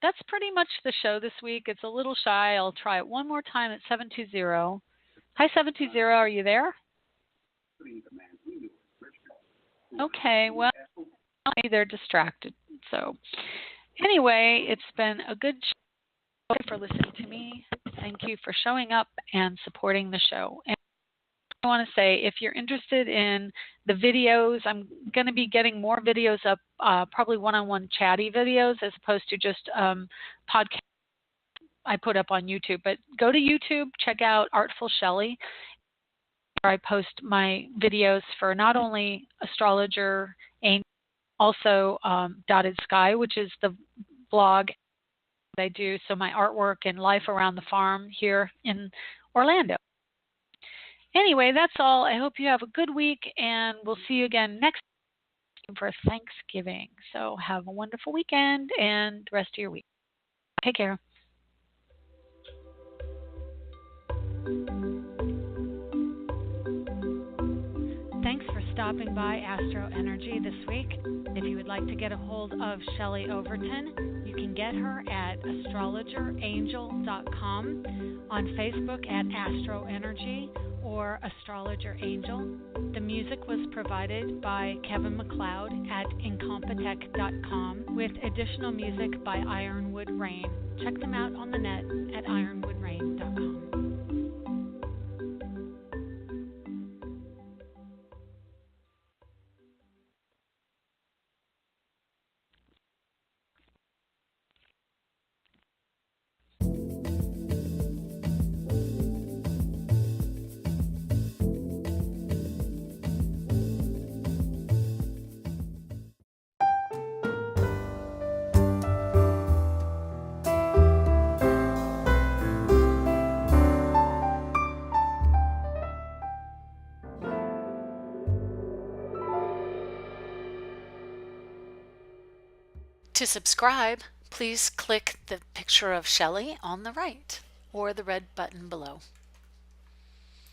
B: that's pretty much the show this week. It's a little shy. I'll try it one more time at 720. Hi, 720. Are you there? Okay. Well, they're distracted. So anyway, it's been a good show. For listening to me. Thank you for showing up and supporting the show. And I want to say, if you're interested in the videos, I'm going to be getting more videos up, probably one-on-one chatty videos as opposed to just podcasts I put up on YouTube. But go to YouTube, check out Artful Shelley, where I post my videos for not only Astrologer, Angel, also Dotted Sky, which is the blog I do, so my artwork and life around the farm here in Orlando. Anyway, that's all. I hope you have a good week, and we'll see you again next week for Thanksgiving. So have a wonderful weekend and the rest of your week. Take care. Thanks for stopping by AstroEnergy this week. If you would like to get a hold of Shelley Overton, you can get her at astrologerangel.com, on Facebook at AstroEnergy or Astrologer Angel. The music was provided by Kevin MacLeod at incompetech.com, with additional music by Ironwood Rain. Check them out on the net at ironwoodrain.com. To subscribe, please click the picture of Shelley on the right or the red button below.